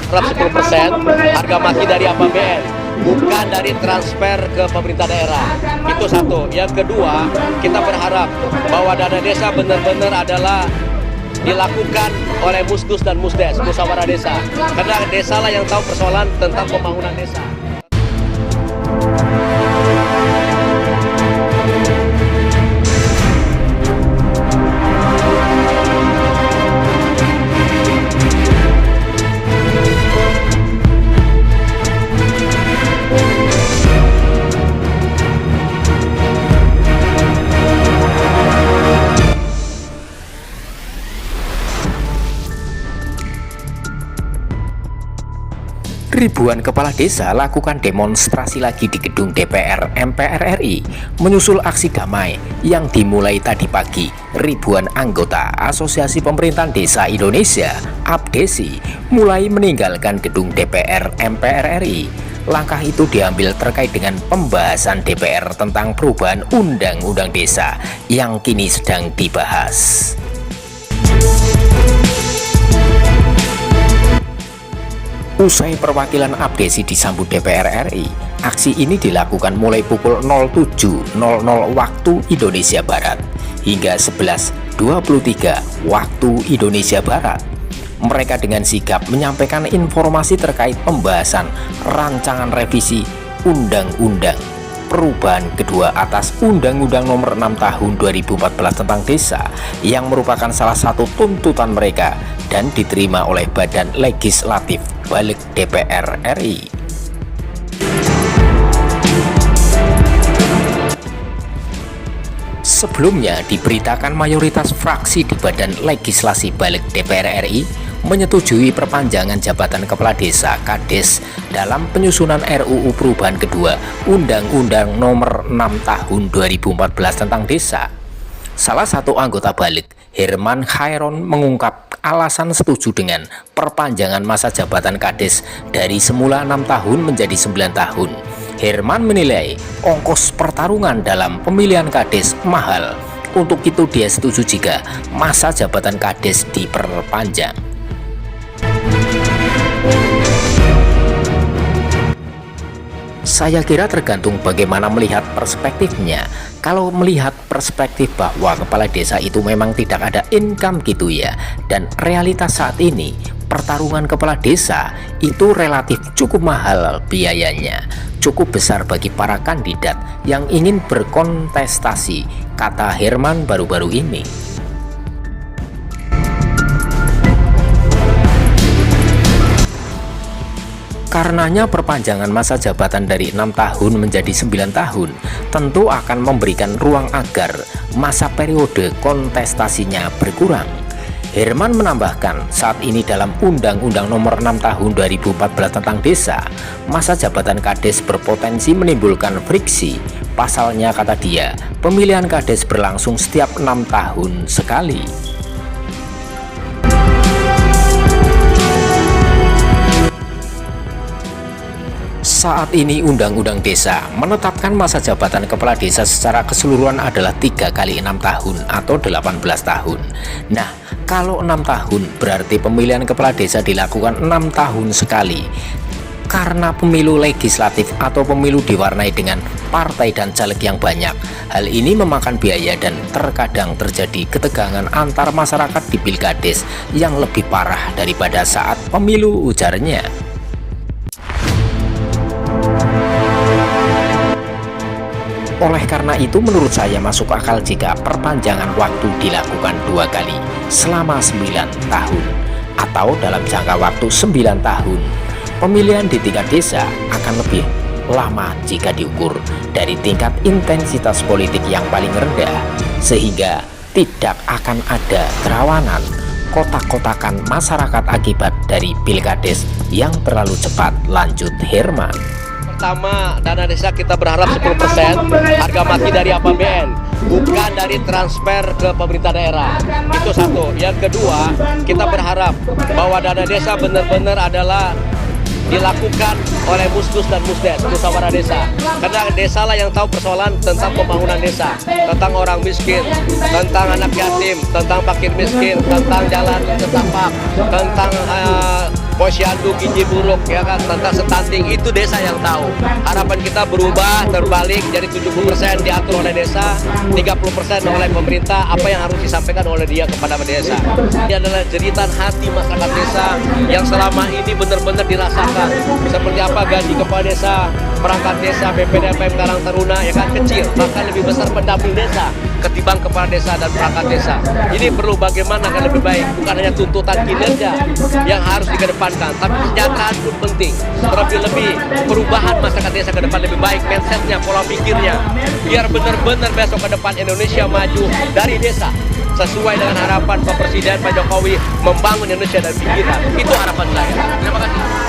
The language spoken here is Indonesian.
berharap 10% harga mati dari APBN, bukan dari transfer ke pemerintah daerah. Itu satu. Yang kedua, kita berharap bahwa dana desa benar-benar adalah dilakukan oleh Musdus dan Musdes, musyawarah desa. Karena desa lah yang tahu persoalan tentang pembangunan desa. Ribuan kepala desa lakukan demonstrasi lagi di gedung DPR MPR RI menyusul aksi damai yang dimulai tadi pagi. Ribuan anggota Asosiasi Pemerintahan Desa Indonesia (APDESI) mulai meninggalkan gedung DPR MPR RI. Langkah itu diambil terkait dengan pembahasan DPR tentang perubahan Undang-Undang Desa yang kini sedang dibahas. Usai perwakilan APDESI disambut DPR RI, aksi ini dilakukan mulai pukul 07.00 waktu Indonesia Barat hingga 11.23 waktu Indonesia Barat. Mereka dengan sigap menyampaikan informasi terkait pembahasan rancangan revisi Undang-Undang perubahan kedua atas Undang-Undang Nomor 6 Tahun 2014 tentang Desa yang merupakan salah satu tuntutan mereka dan diterima oleh Badan Legislatif Balik DPR RI. Sebelumnya diberitakan mayoritas fraksi di Badan Legislasi Balik DPR RI menyetujui perpanjangan jabatan Kepala Desa Kades dalam penyusunan RUU perubahan kedua Undang-Undang Nomor 6 Tahun 2014 tentang Desa. Salah satu anggota Balik, Herman Khairon, mengungkap alasan setuju dengan perpanjangan masa jabatan Kades dari semula 6 tahun menjadi 9 tahun. Herman menilai ongkos pertarungan dalam pemilihan Kades mahal. Untuk itu dia setuju jika masa jabatan Kades diperpanjang. Saya kira tergantung bagaimana melihat perspektifnya. Kalau melihat perspektif bahwa kepala desa itu memang tidak ada income gitu ya, dan realitas saat ini pertarungan kepala desa itu relatif cukup mahal biayanya, cukup besar bagi para kandidat yang ingin berkontestasi, kata Herman baru-baru ini. Karenanya perpanjangan masa jabatan dari 6 tahun menjadi 9 tahun tentu akan memberikan ruang agar masa periode kontestasinya berkurang. Herman menambahkan, saat ini dalam Undang-Undang Nomor 6 Tahun 2014 tentang Desa, masa jabatan Kades berpotensi menimbulkan friksi. Pasalnya, kata dia, pemilihan Kades berlangsung setiap 6 tahun sekali. Saat ini Undang-Undang Desa menetapkan masa jabatan kepala desa secara keseluruhan adalah 3 kali 6 tahun atau 18 tahun. Nah, kalau 6 tahun berarti pemilihan kepala desa dilakukan 6 tahun sekali. Karena pemilu legislatif atau pemilu diwarnai dengan partai dan caleg yang banyak, hal ini memakan biaya dan terkadang terjadi ketegangan antar masyarakat di Pilkades yang lebih parah daripada saat pemilu, ujarnya. Oleh karena itu menurut saya masuk akal jika perpanjangan waktu dilakukan 2 kali selama 9 tahun atau dalam jangka waktu 9 tahun. Pemilihan di tingkat desa akan lebih lama jika diukur dari tingkat intensitas politik yang paling rendah, sehingga tidak akan ada kerawanan kotak-kotakan masyarakat akibat dari Pilkades yang terlalu cepat, lanjut Herman. Pertama, dana desa kita berharap 10% harga mati dari APBN, bukan dari transfer ke pemerintah daerah. Itu satu. Yang kedua, kita berharap bahwa dana desa benar-benar adalah dilakukan oleh Musdus dan Musdes, musyawarah desa. Karena desa lah yang tahu persoalan tentang pembangunan desa, tentang orang miskin, tentang anak yatim, tentang fakir miskin, tentang jalan setapak, tentang posyandu, gizi buruk, ya kan, tentang stunting, itu desa yang tahu. Harapan kita berubah, terbalik, jadi 70% diatur oleh desa, 30% oleh pemerintah, apa yang harus disampaikan oleh dia kepada desa. Ini adalah jeritan hati masyarakat desa yang selama ini benar-benar dirasakan. Seperti apa gaji kepala desa, perangkat desa, BPDPM Karang Taruna, ya kan, kecil, bahkan lebih besar pendamping desa ketimbang kepala desa dan perangkat desa. Ini perlu bagaimana akan lebih baik, bukan hanya tuntutan kinerja yang harus dikedepankan, tapi kesejahteraan pun penting. Terlebih-lebih perubahan masyarakat desa ke depan lebih baik, mindsetnya, pola pikirnya, biar benar-benar besok ke depan Indonesia maju dari desa, sesuai dengan harapan Pak Presiden Pak Jokowi membangun Indonesia dari pinggiran. Itu harapan saya. Terima kasih.